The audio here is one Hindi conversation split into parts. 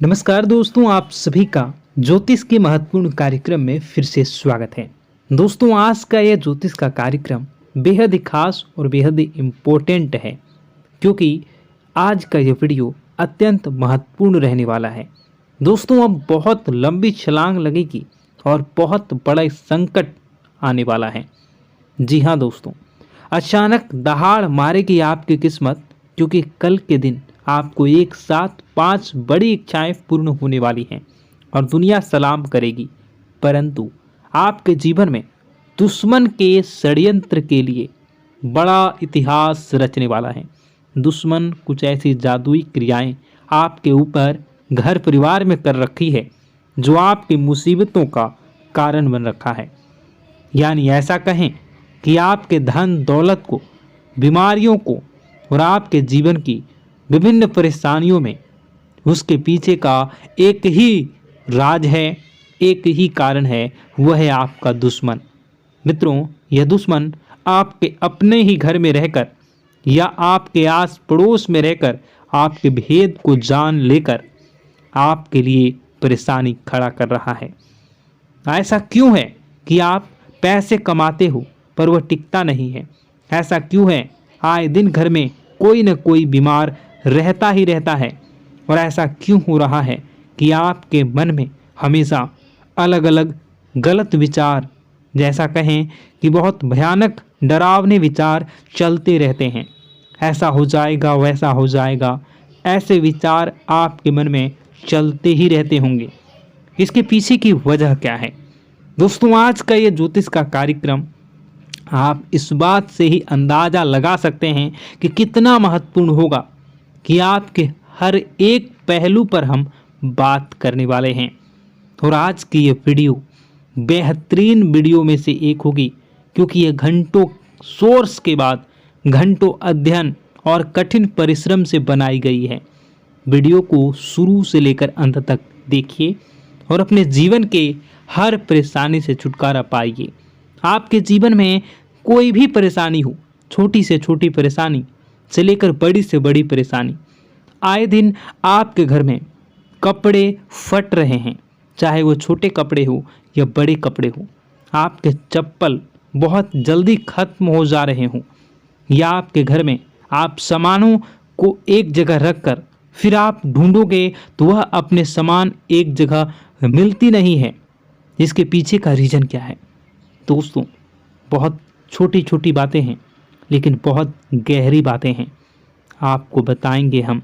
नमस्कार दोस्तों, आप सभी का ज्योतिष के महत्वपूर्ण कार्यक्रम में फिर से स्वागत है। दोस्तों, आज का यह ज्योतिष का कार्यक्रम बेहद ही खास और बेहद ही इम्पोर्टेंट है, क्योंकि आज का यह वीडियो अत्यंत महत्वपूर्ण रहने वाला है। दोस्तों, अब बहुत लंबी छलांग लगेगी और बहुत बड़ा संकट आने वाला है। जी हाँ दोस्तों, अचानक दहाड़ मारेगी आपकी किस्मत, क्योंकि कल के दिन आपको एक साथ 5 बड़ी इच्छाएं पूर्ण होने वाली हैं और दुनिया सलाम करेगी। परंतु आपके जीवन में दुश्मन के षड्यंत्र के लिए बड़ा इतिहास रचने वाला है। दुश्मन कुछ ऐसी जादुई क्रियाएं आपके ऊपर घर परिवार में कर रखी है, जो आपकी मुसीबतों का कारण बन रखा है। यानी ऐसा कहें कि आपके धन दौलत को, बीमारियों को और आपके जीवन की विभिन्न परेशानियों में उसके पीछे का एक ही राज है, एक ही कारण है, वह है आपका दुश्मन। मित्रों, यह दुश्मन आपके अपने ही घर में रहकर या आपके आस पड़ोस में रहकर आपके भेद को जान लेकर आपके लिए परेशानी खड़ा कर रहा है। ऐसा क्यों है कि आप पैसे कमाते हो पर वह टिकता नहीं है? ऐसा क्यों है आए दिन घर में कोई न कोई बीमार रहता ही रहता है? और ऐसा क्यों हो रहा है कि आपके मन में हमेशा अलग अलग गलत विचार, जैसा कहें कि बहुत भयानक डरावने विचार चलते रहते हैं? ऐसा हो जाएगा, वैसा हो जाएगा, ऐसे विचार आपके मन में चलते ही रहते होंगे। इसके पीछे की वजह क्या है? दोस्तों, आज का ये ज्योतिष का कार्यक्रम आप इस बात से ही अंदाज़ा लगा सकते हैं कि कितना महत्वपूर्ण होगा, कि आपके हर एक पहलू पर हम बात करने वाले हैं। और आज की ये वीडियो बेहतरीन वीडियो में से एक होगी, क्योंकि ये घंटों सोर्स के बाद घंटों अध्ययन और कठिन परिश्रम से बनाई गई है। वीडियो को शुरू से लेकर अंत तक देखिए और अपने जीवन के हर परेशानी से छुटकारा पाइए। आपके जीवन में कोई भी परेशानी हो, छोटी से छोटी परेशानी से लेकर बड़ी से बड़ी परेशानी, आए दिन आपके घर में कपड़े फट रहे हैं, चाहे वो छोटे कपड़े हो या बड़े कपड़े हो। आपके चप्पल बहुत जल्दी खत्म हो जा रहे हों, या आपके घर में आप सामानों को एक जगह रखकर फिर आप ढूंढोगे तो वह अपने सामान एक जगह मिलती नहीं है। इसके पीछे का रीज़न क्या है? दोस्तों, बहुत छोटी छोटी बातें हैं, लेकिन बहुत गहरी बातें हैं। आपको बताएंगे हम।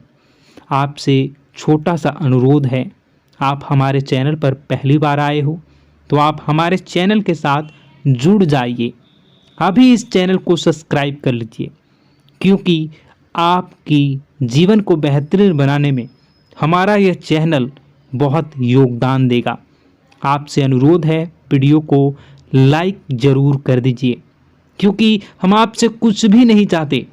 आपसे छोटा सा अनुरोध है, आप हमारे चैनल पर पहली बार आए हो तो आप हमारे चैनल के साथ जुड़ जाइए। अभी इस चैनल को सब्सक्राइब कर लीजिए, क्योंकि आपकी जीवन को बेहतरीन बनाने में हमारा यह चैनल बहुत योगदान देगा। आपसे अनुरोध है, वीडियो को लाइक ज़रूर कर दीजिए, क्योंकि हम आपसे कुछ भी नहीं चाहते।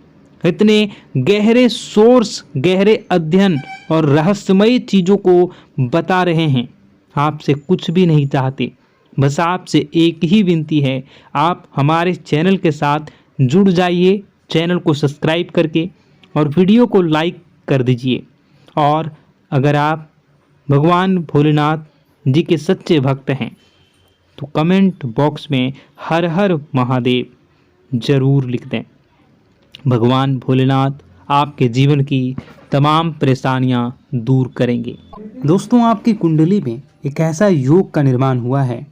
इतने गहरे सोर्स, गहरे अध्ययन और रहस्यमय चीज़ों को बता रहे हैं, आपसे कुछ भी नहीं चाहते। बस आपसे एक ही विनती है, आप हमारे चैनल के साथ जुड़ जाइए, चैनल को सब्सक्राइब करके, और वीडियो को लाइक कर दीजिए। और अगर आप भगवान भोलेनाथ जी के सच्चे भक्त हैं तो कमेंट बॉक्स में हर हर महादेव ज़रूर लिख दें। भगवान भोलेनाथ आपके जीवन की तमाम परेशानियां दूर करेंगे। दोस्तों, आपकी कुंडली में एक ऐसा योग का निर्माण हुआ है,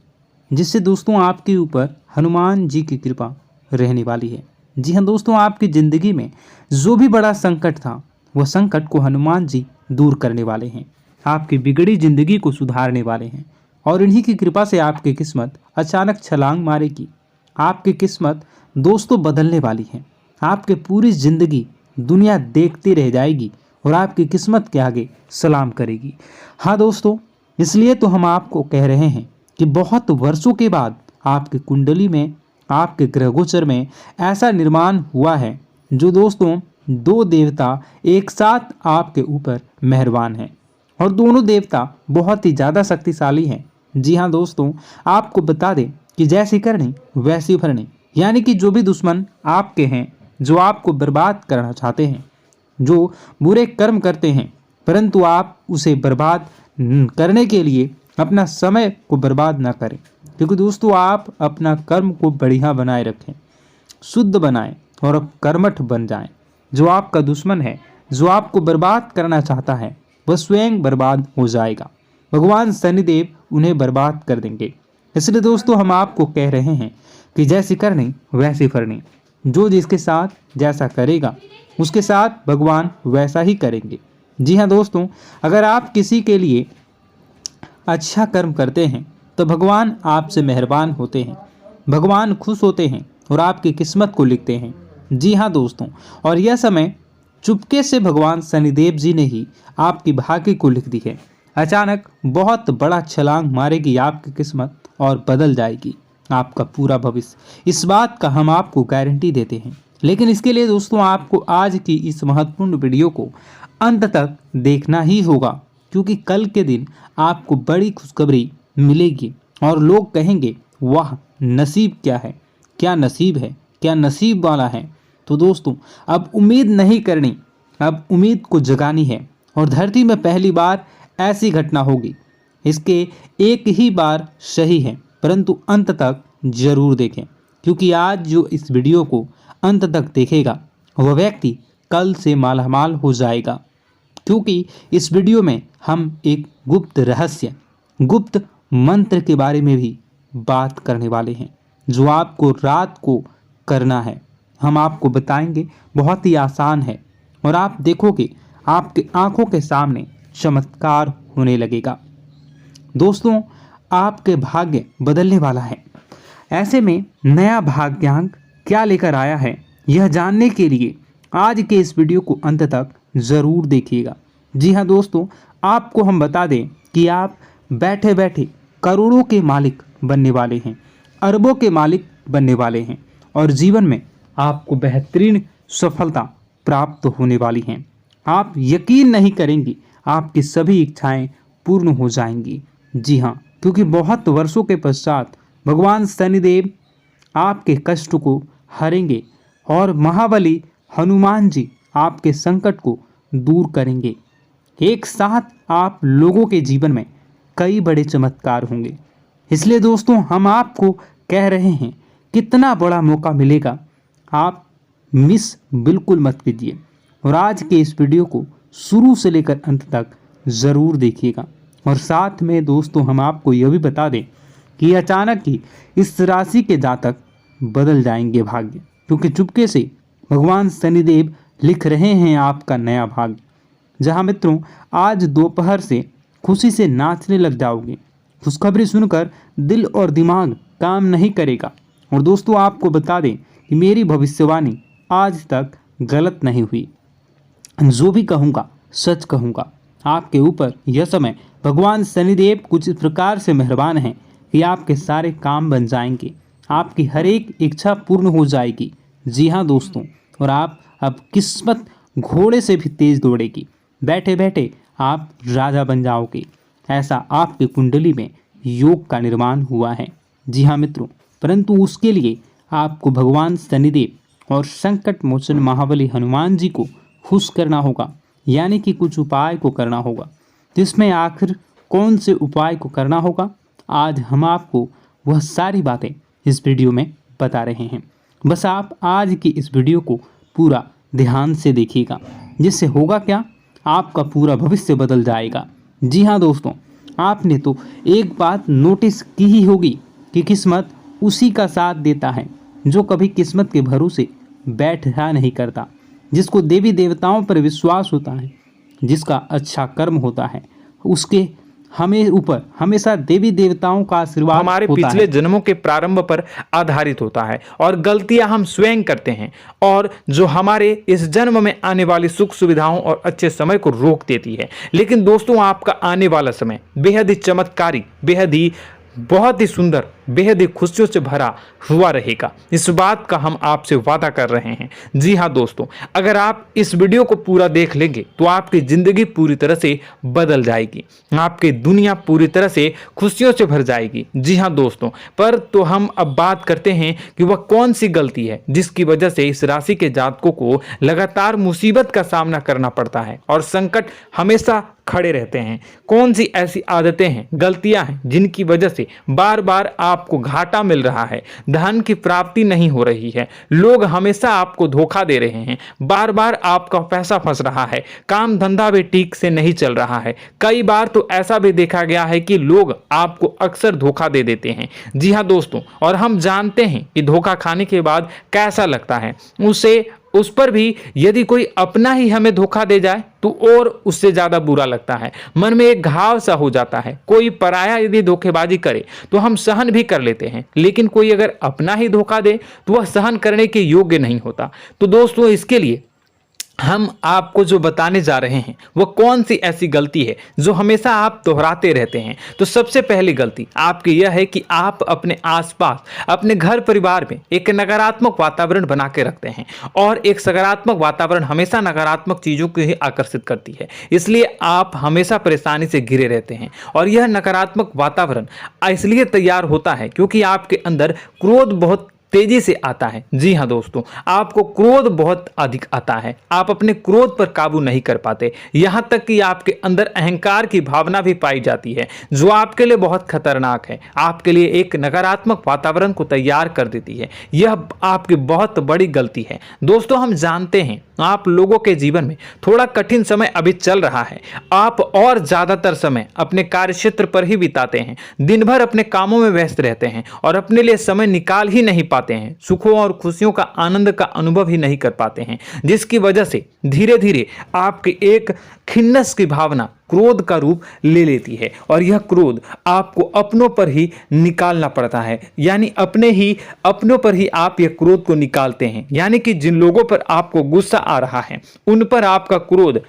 जिससे दोस्तों आपके ऊपर हनुमान जी की कृपा रहने वाली है। जी हाँ दोस्तों, आपकी ज़िंदगी में जो भी बड़ा संकट था, वह संकट को हनुमान जी दूर करने वाले हैं, आपकी बिगड़ी ज़िंदगी को सुधारने वाले हैं। और इन्हीं की कृपा से आपकी किस्मत अचानक छलांग मारेगी। आपकी किस्मत दोस्तों बदलने वाली है। आपके पूरी ज़िंदगी दुनिया देखती रह जाएगी और आपकी किस्मत के आगे सलाम करेगी। हाँ दोस्तों, इसलिए तो हम आपको कह रहे हैं कि बहुत वर्षों के बाद आपकी कुंडली में, आपके ग्रहगोचर में ऐसा निर्माण हुआ है, जो दोस्तों 2 देवता एक साथ आपके ऊपर मेहरबान हैं, और दोनों देवता बहुत ही ज़्यादा शक्तिशाली हैं। जी हाँ दोस्तों, आपको बता दें कि जैसी करनी वैसी भरनी, यानी कि जो भी दुश्मन आपके हैं, जो आपको बर्बाद करना चाहते हैं, जो बुरे कर्म करते हैं, परंतु आप उसे बर्बाद करने के लिए अपना समय को बर्बाद ना करें, क्योंकि दोस्तों आप अपना कर्म को बढ़िया बनाए रखें, शुद्ध बनाएं और अब कर्मठ बन जाएं। जो आपका दुश्मन है, जो आपको बर्बाद करना चाहता है, वह स्वयं बर्बाद हो जाएगा। भगवान शनिदेव उन्हें बर्बाद कर देंगे। इसलिए दोस्तों हम आपको कह रहे हैं कि जैसी करनी वैसी फरनी। जो जिसके साथ जैसा करेगा उसके साथ भगवान वैसा ही करेंगे। जी हाँ दोस्तों, अगर आप किसी के लिए अच्छा कर्म करते हैं तो भगवान आपसे मेहरबान होते हैं, भगवान खुश होते हैं और आपकी किस्मत को लिखते हैं। जी हाँ दोस्तों, और यह समय चुपके से भगवान शनिदेव जी ने ही आपकी भाग्य को लिख दी है। अचानक बहुत बड़ा छलांग मारेगी आपकी किस्मत और बदल जाएगी आपका पूरा भविष्य। इस बात का हम आपको गारंटी देते हैं। लेकिन इसके लिए दोस्तों आपको आज की इस महत्वपूर्ण वीडियो को अंत तक देखना ही होगा, क्योंकि कल के दिन आपको बड़ी खुशखबरी मिलेगी और लोग कहेंगे वाह नसीब क्या है, क्या नसीब है, क्या नसीब वाला है। तो दोस्तों अब उम्मीद नहीं करनी, अब उम्मीद को जगानी है। और धरती में पहली बार ऐसी घटना होगी। इसके एक ही बार सही है, परंतु अंत तक जरूर देखें, क्योंकि आज जो इस वीडियो को अंत तक देखेगा वह व्यक्ति कल से मालामाल हो जाएगा। क्योंकि इस वीडियो में हम एक गुप्त रहस्य, गुप्त मंत्र के बारे में भी बात करने वाले हैं, जो आपको रात को करना है। हम आपको बताएंगे, बहुत ही आसान है और आप देखोगे आपके आंखों के सामने चमत्कार होने लगेगा। दोस्तों आपके भाग्य बदलने वाला है। ऐसे में नया भाग्यांक क्या लेकर आया है, यह जानने के लिए आज के इस वीडियो को अंत तक ज़रूर देखिएगा। जी हाँ दोस्तों, आपको हम बता दें कि आप बैठे बैठे करोड़ों के मालिक बनने वाले हैं, अरबों के मालिक बनने वाले हैं और जीवन में आपको बेहतरीन सफलता प्राप्त होने वाली हैं। आप यकीन नहीं करेंगे, आपकी सभी इच्छाएं पूर्ण हो जाएंगी। जी हाँ, क्योंकि बहुत वर्षों के पश्चात भगवान शनिदेव आपके कष्ट को हरेंगे और महाबली हनुमान जी आपके संकट को दूर करेंगे। एक साथ आप लोगों के जीवन में कई बड़े चमत्कार होंगे। इसलिए दोस्तों हम आपको कह रहे हैं, कितना बड़ा मौका मिलेगा, आप मिस बिल्कुल मत कीजिए और आज के इस वीडियो को शुरू से लेकर अंत तक ज़रूर देखिएगा। और साथ में दोस्तों हम आपको यह भी बता दें कि अचानक ही इस राशि के जातक बदल जाएंगे भाग्य, क्योंकि चुपके से भगवान शनिदेव लिख रहे हैं आपका नया भाग्य। जहां मित्रों आज दोपहर से खुशी से नाचने लग जाओगे। खुशखबरी सुनकर दिल और दिमाग काम नहीं करेगा। और दोस्तों आपको बता दें कि मेरी भविष्यवाणी आज तक गलत नहीं हुई। जो भी कहूँगा सच कहूँगा। आपके ऊपर यह समय भगवान शनिदेव कुछ इस प्रकार से मेहरबान हैं कि आपके सारे काम बन जाएंगे, आपकी हर एक इच्छा पूर्ण हो जाएगी। जी हाँ दोस्तों, और आप अब किस्मत घोड़े से भी तेज दौड़ेगी। बैठे बैठे आप राजा बन जाओगे, ऐसा आपकी कुंडली में योग का निर्माण हुआ है। जी हाँ मित्रों, परंतु उसके लिए आपको भगवान शनिदेव और संकट मोचन महाबली हनुमान जी को खुश करना होगा, यानी कि कुछ उपाय को करना होगा। तो इसमें आखिर कौन से उपाय को करना होगा, आज हम आपको वह सारी बातें इस वीडियो में बता रहे हैं। बस आप आज की इस वीडियो को पूरा ध्यान से देखिएगा, जिससे होगा क्या, आपका पूरा भविष्य बदल जाएगा। जी हाँ दोस्तों, आपने तो एक बात नोटिस की ही होगी कि किस्मत उसी का साथ देता है जो कभी किस्मत के भरोसे बैठा नहीं करता, जिसको देवी देवताओं पर विश्वास होता है, जिसका अच्छा कर्म होता है, उसके हमें ऊपर हमेशा देवी देवताओं का आशीर्वाद हमारे पिछले जन्मों के प्रारंभ पर आधारित होता है और गलतियां हम स्वयं करते हैं, और जो हमारे इस जन्म में आने वाली सुख सुविधाओं और अच्छे समय को रोक देती है। लेकिन दोस्तों आपका आने वाला समय बेहद ही चमत्कारी, बेहद ही बहुत ही सुंदर, बेहद ही खुशियों से भरा हुआ रहेगा। इस बात का हम आपसे वादा कर रहे हैं। जी हाँ दोस्तों, अगर आप इस वीडियो को पूरा देख लेंगे तो आपकी ज़िंदगी पूरी तरह से बदल जाएगी, आपकी दुनिया पूरी तरह से खुशियों से भर जाएगी। जी हाँ दोस्तों, पर तो हम अब बात करते हैं कि वह कौन सी गलती है जिसकी वजह से इस राशि के जातकों को लगातार मुसीबत का सामना करना पड़ता है और संकट हमेशा खड़े रहते हैं। कौन सी ऐसी आदतें हैं, गलतियां हैं जिनकी वजह से बार बार आपको घाटा मिल रहा है, धन की प्राप्ति नहीं हो रही है, लोग हमेशा आपको धोखा दे रहे हैं, बार बार आपका पैसा फंस रहा है, काम धंधा भी ठीक से नहीं चल रहा है। कई बार तो ऐसा भी देखा गया है कि लोग आपको अक्सर धोखा दे देते हैं। जी हाँ दोस्तों, और हम जानते हैं कि धोखा खाने के बाद कैसा लगता है। उस पर भी यदि कोई अपना ही हमें धोखा दे जाए तो और उससे ज्यादा बुरा लगता है, मन में एक घाव सा हो जाता है। कोई पराया यदि धोखेबाजी करे तो हम सहन भी कर लेते हैं, लेकिन कोई अगर अपना ही धोखा दे तो वह सहन करने के योग्य नहीं होता। तो दोस्तों, इसके लिए हम आपको जो बताने जा रहे हैं वो कौन सी ऐसी गलती है जो हमेशा आप दोहराते रहते हैं। तो सबसे पहली गलती आपकी यह है कि आप अपने आसपास, अपने घर परिवार में एक नकारात्मक वातावरण बना के रखते हैं, और एक सकारात्मक वातावरण हमेशा नकारात्मक चीज़ों को ही आकर्षित करती है। इसलिए आप हमेशा परेशानी से घिरे रहते हैं, और यह नकारात्मक वातावरण इसलिए तैयार होता है क्योंकि आपके अंदर क्रोध बहुत तेजी से आता है। जी हाँ दोस्तों, आपको क्रोध बहुत अधिक आता है, आप अपने क्रोध पर काबू नहीं कर पाते, यहाँ तक कि आपके अंदर अहंकार की भावना भी पाई जाती है जो आपके लिए बहुत खतरनाक है, आपके लिए एक नकारात्मक वातावरण को तैयार कर देती है। यह आपकी बहुत बड़ी गलती है। दोस्तों, हम जानते हैं आप लोगों के जीवन में थोड़ा कठिन समय अभी चल रहा है, आप और ज़्यादातर समय अपने कार्यक्षेत्र पर ही बिताते हैं, दिन भर अपने कामों में व्यस्त रहते हैं और अपने लिए समय निकाल ही नहीं पाते हैं, सुखों और खुशियों का आनंद का अनुभव ही नहीं कर पाते हैं, जिसकी वजह से धीरे धीरे आपकी एक खिन्नस की भावना क्रोध का रूप ले लेती है, और यह क्रोध आपको अपनों पर ही निकालना पड़ता है। यानी अपनों पर ही आप यह क्रोध को निकालते हैं। यानी कि जिन लोगों पर आपको गुस्सा आ रहा है उन पर आपका क्रोध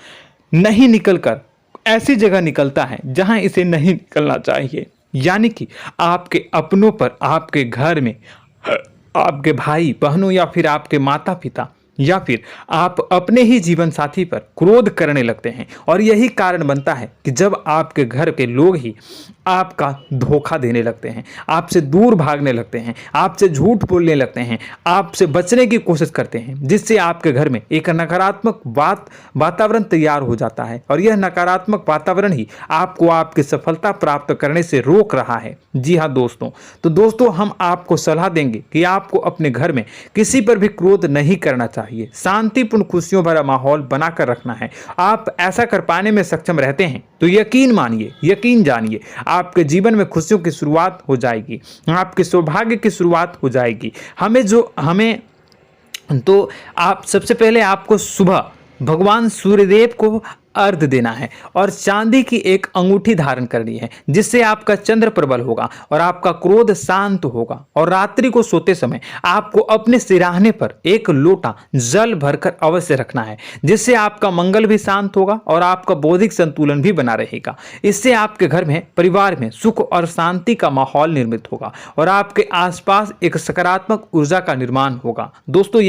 नहीं निकलकर ऐसी जगह निकलता है जहां इसे नहीं निकलना चाहिए। यानी कि आपके अपनों पर, आपके घर में आपके भाई बहनों या फिर आपके माता पिता या फिर आप अपने ही जीवन साथी पर क्रोध करने लगते हैं, और यही कारण बनता है कि जब आपके घर के लोग ही आपका धोखा देने लगते हैं, आपसे दूर भागने लगते हैं, आपसे झूठ बोलने लगते हैं, आपसे बचने की कोशिश करते हैं, जिससे आपके घर में एक नकारात्मक वातावरण तैयार हो जाता है, और यह नकारात्मक वातावरण ही आपको आपकी सफलता प्राप्त करने से रोक रहा है। जी हाँ दोस्तों, तो दोस्तों, हम आपको सलाह देंगे कि आपको अपने घर में किसी पर भी क्रोध नहीं करना चाहिए, शांतिपूर्ण खुशियों भरा माहौल बनाकर रखना है। आप ऐसा कर पाने में सक्षम रहते हैं तो यकीन मानिए, यकीन जानिए, आपके जीवन में खुशियों की शुरुआत हो जाएगी, आपके सौभाग्य की शुरुआत हो जाएगी। तो आप सबसे पहले आपको सुबह भगवान सूर्यदेव को अर्घ देना है और चांदी की एक अंगूठी धारण करनी है, जिससे आपका चंद्र प्रबल होगा और आपका क्रोध शांत होगा। और रात्रि को सोते समय आपको अपने सिरहाने पर एक लोटा जल भरकर अवश्य रखना है, जिससे आपका मंगल भी शांत होगा और आपका बौद्धिक संतुलन भी बना रहेगा। इससे आपके घर में, परिवार में सुख और शांति का माहौल निर्मित होगा और आपके आसपास एक सकारात्मक ऊर्जा का निर्माण होगा। दोस्तों,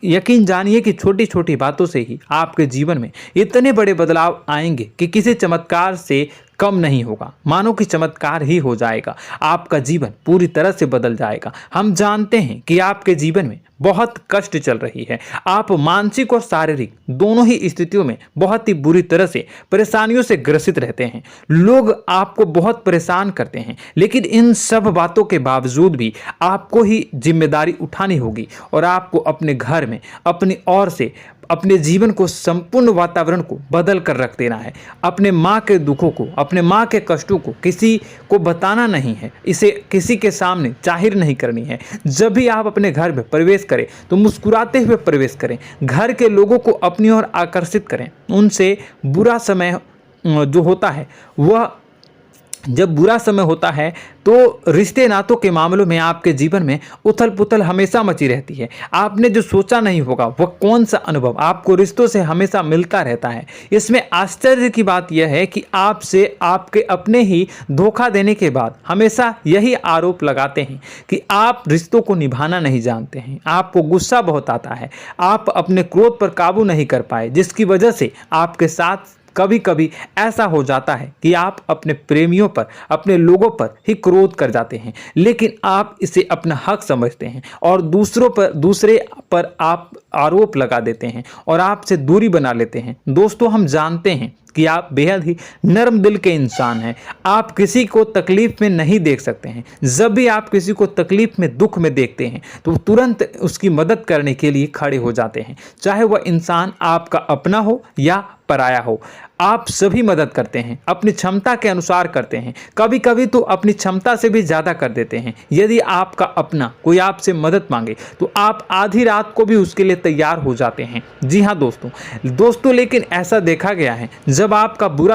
यकीन जानिए कि छोटी छोटी बातों से ही आपके जीवन में इतने बड़े बदलाव आएंगे कि किसी चमत्कार से कम नहीं होगा, मानो कि चमत्कार ही हो जाएगा। आपका जीवन पूरी तरह से बदल जाएगा। हम जानते हैं कि आपके जीवन में बहुत कष्ट चल रही है, आप मानसिक और शारीरिक दोनों ही स्थितियों में बहुत ही बुरी तरह से परेशानियों से ग्रसित रहते हैं। लोग आपको बहुत परेशान करते हैं, लेकिन इन सब बातों के बावजूद भी आपको ही जिम्मेदारी उठानी होगी और आपको अपने घर में अपनी ओर से अपने जीवन को, संपूर्ण वातावरण को बदल कर रख देना है। अपने माँ के दुखों को, अपने माँ के कष्टों को किसी को बताना नहीं है, इसे किसी के सामने जाहिर नहीं करनी है। जब भी आप अपने घर में प्रवेश करें तो मुस्कुराते हुए प्रवेश करें, घर के लोगों को अपनी ओर आकर्षित करें, उनसे बुरा समय जो होता है वह जब बुरा समय होता है तो रिश्ते नातों के मामलों में आपके जीवन में उथल पुथल हमेशा मची रहती है। आपने जो सोचा नहीं होगा वह कौन सा अनुभव आपको रिश्तों से हमेशा मिलता रहता है। इसमें आश्चर्य की बात यह है कि आपसे आपके अपने ही धोखा देने के बाद हमेशा यही आरोप लगाते हैं कि आप रिश्तों को निभाना नहीं जानते हैं, आपको गुस्सा बहुत आता है, आप अपने क्रोध पर काबू नहीं कर पाए, जिसकी वजह से आपके साथ कभी कभी ऐसा हो जाता है कि आप अपने प्रेमियों पर, अपने लोगों पर ही क्रोध कर जाते हैं, लेकिन आप इसे अपना हक समझते हैं और दूसरे पर आप आरोप लगा देते हैं और आपसे दूरी बना लेते हैं। दोस्तों, हम जानते हैं कि आप बेहद ही नर्म दिल के इंसान हैं। आप किसी को तकलीफ में नहीं देख सकते हैं। जब भी आप किसी को तकलीफ में, दुख में देखते हैं तो तुरंत उसकी मदद करने के लिए खड़े हो जाते हैं, चाहे वह इंसान आपका अपना हो या पराया हो। आप सभी मदद करते हैं, अपनी क्षमता के अनुसार करते हैं, कभी कभी तो अपनी क्षमता से भी ज़्यादा कर देते हैं। यदि आपका अपना कोई आपसे मदद मांगे तो आप आधी रात को भी उसके लिए तैयार हो जाते हैं। जी हाँ दोस्तों, लेकिन ऐसा देखा गया है जब आपका बुरा